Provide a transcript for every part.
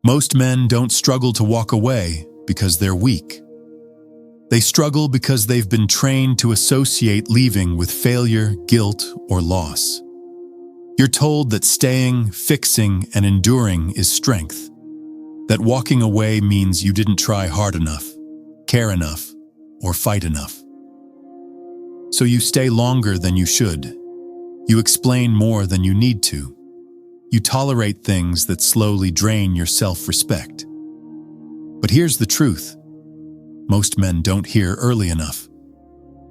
Most men don't struggle to walk away because they're weak. They struggle because they've been trained to associate leaving with failure, guilt, or loss. You're told that staying, fixing, and enduring is strength. That walking away means you didn't try hard enough, care enough, or fight enough. So you stay longer than you should. You explain more than you need to. You tolerate things that slowly drain your self-respect. But here's the truth. Most men don't hear early enough.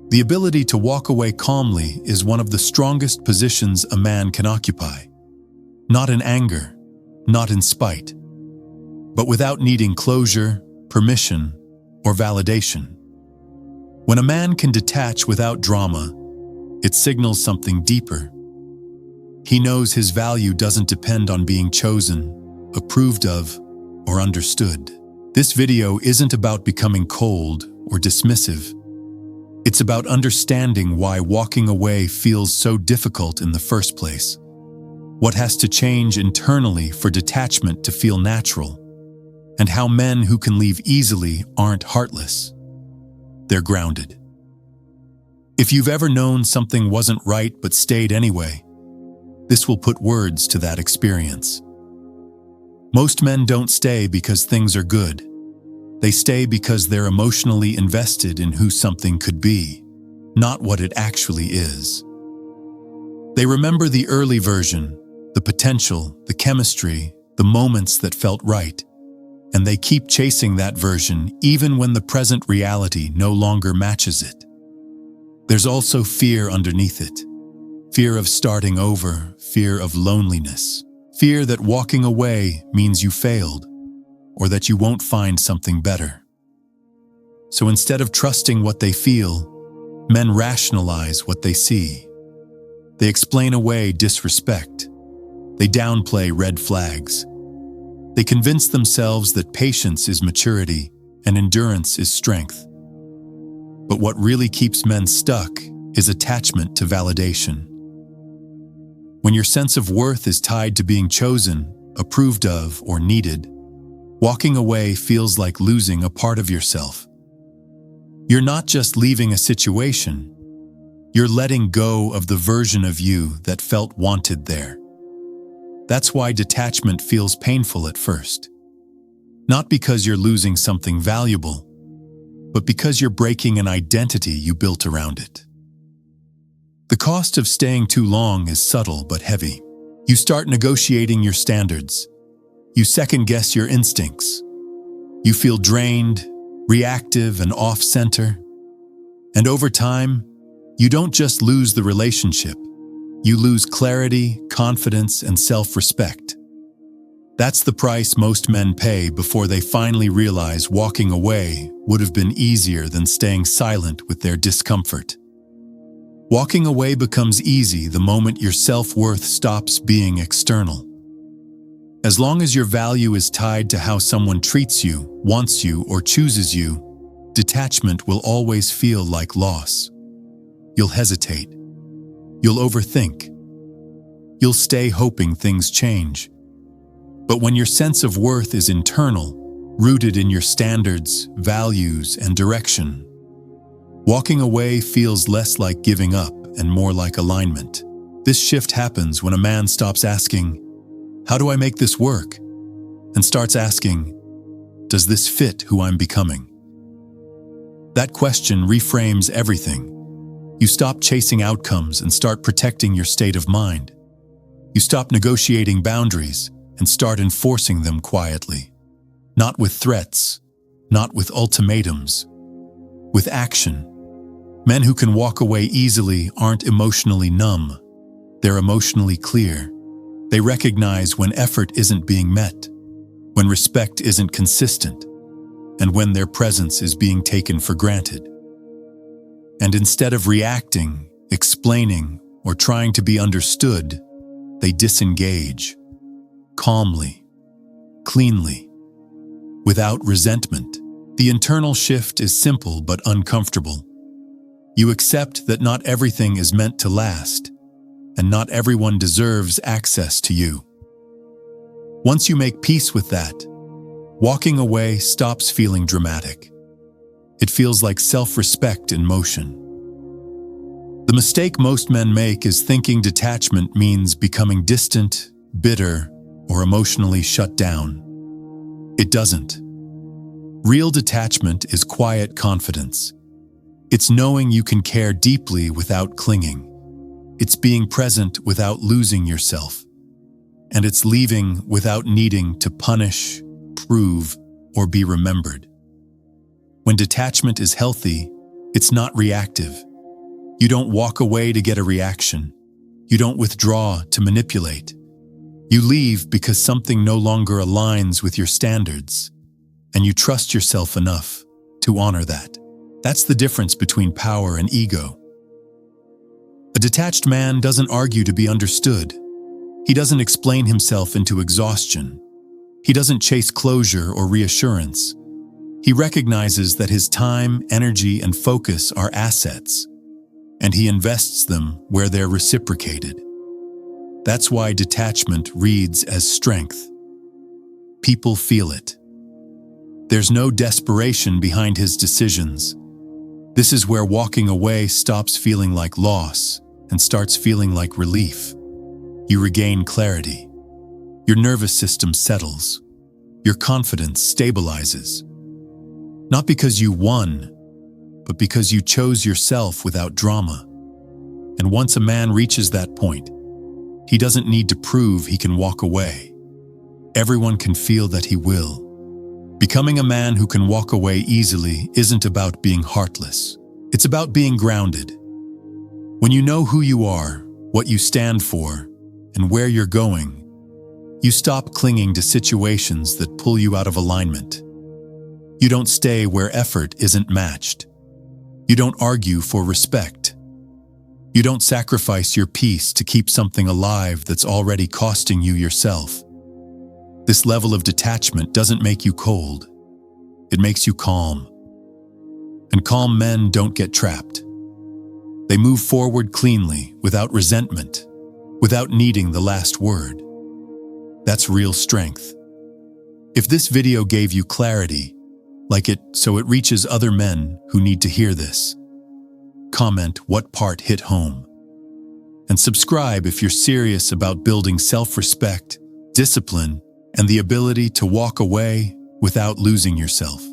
The ability to walk away calmly is one of the strongest positions a man can occupy. Not in anger, not in spite, but without needing closure, permission, or validation. When a man can detach without drama, it signals something deeper. He knows his value doesn't depend on being chosen, approved of, or understood. This video isn't about becoming cold or dismissive. It's about understanding why walking away feels so difficult in the first place. What has to change internally for detachment to feel natural, and how men who can leave easily aren't heartless. They're grounded. If you've ever known something wasn't right but stayed anyway, this will put words to that experience. Most men don't stay because things are good. They stay because they're emotionally invested in who something could be, not what it actually is. They remember the early version, the potential, the chemistry, the moments that felt right, and they keep chasing that version even when the present reality no longer matches it. There's also fear underneath it. Fear of starting over, fear of loneliness, fear that walking away means you failed, or that you won't find something better. So instead of trusting what they feel, men rationalize what they see. They explain away disrespect. They downplay red flags. They convince themselves that patience is maturity and endurance is strength. But what really keeps men stuck is attachment to validation. When your sense of worth is tied to being chosen, approved of, or needed, walking away feels like losing a part of yourself. You're not just leaving a situation, you're letting go of the version of you that felt wanted there. That's why detachment feels painful at first. Not because you're losing something valuable, but because you're breaking an identity you built around it. The cost of staying too long is subtle but heavy. You start negotiating your standards. You second-guess your instincts. You feel drained, reactive, and off-center. And over time, you don't just lose the relationship. You lose clarity, confidence, and self-respect. That's the price most men pay before they finally realize walking away would have been easier than staying silent with their discomfort. Walking away becomes easy the moment your self-worth stops being external. As long as your value is tied to how someone treats you, wants you, or chooses you, detachment will always feel like loss. You'll hesitate. You'll overthink. You'll stay hoping things change. But when your sense of worth is internal, rooted in your standards, values, and direction, walking away feels less like giving up and more like alignment. This shift happens when a man stops asking, "How do I make this work?" and starts asking, "Does this fit who I'm becoming?" That question reframes everything. You stop chasing outcomes and start protecting your state of mind. You stop negotiating boundaries and start enforcing them quietly. Not with threats, not with ultimatums, with action. Men who can walk away easily aren't emotionally numb. They're emotionally clear. They recognize when effort isn't being met, when respect isn't consistent, and when their presence is being taken for granted. And instead of reacting, explaining, or trying to be understood, they disengage, calmly, cleanly, without resentment. The internal shift is simple but uncomfortable. You accept that not everything is meant to last, and not everyone deserves access to you. Once you make peace with that, Walking away stops feeling dramatic. It feels like self-respect in motion. The mistake most men make is thinking detachment means becoming distant, bitter, or emotionally shut down. It doesn't. Real detachment is quiet confidence. It's knowing you can care deeply without clinging. It's being present without losing yourself. And it's leaving without needing to punish, prove, or be remembered. When detachment is healthy, it's not reactive. You don't walk away to get a reaction. You don't withdraw to manipulate. You leave because something no longer aligns with your standards, and you trust yourself enough to honor that. That's the difference between power and ego. A detached man doesn't argue to be understood. He doesn't explain himself into exhaustion. He doesn't chase closure or reassurance. He recognizes that his time, energy, and focus are assets, and he invests them where they're reciprocated. That's why detachment reads as strength. People feel it. There's no desperation behind his decisions. This is where walking away stops feeling like loss and starts feeling like relief. You regain clarity. Your nervous system settles. Your confidence stabilizes. Not because you won, but because you chose yourself without drama. And once a man reaches that point, he doesn't need to prove he can walk away. Everyone can feel that he will. Becoming a man who can walk away easily isn't about being heartless. It's about being grounded. When you know who you are, what you stand for, and where you're going, you stop clinging to situations that pull you out of alignment. You don't stay where effort isn't matched. You don't argue for respect. You don't sacrifice your peace to keep something alive that's already costing you yourself. This level of detachment doesn't make you cold. It makes you calm. And calm men don't get trapped. They move forward cleanly, without resentment, without needing the last word. That's real strength. If this video gave you clarity, like it so it reaches other men who need to hear this. Comment what part hit home. And subscribe if you're serious about building self-respect, discipline, and the ability to walk away without losing yourself.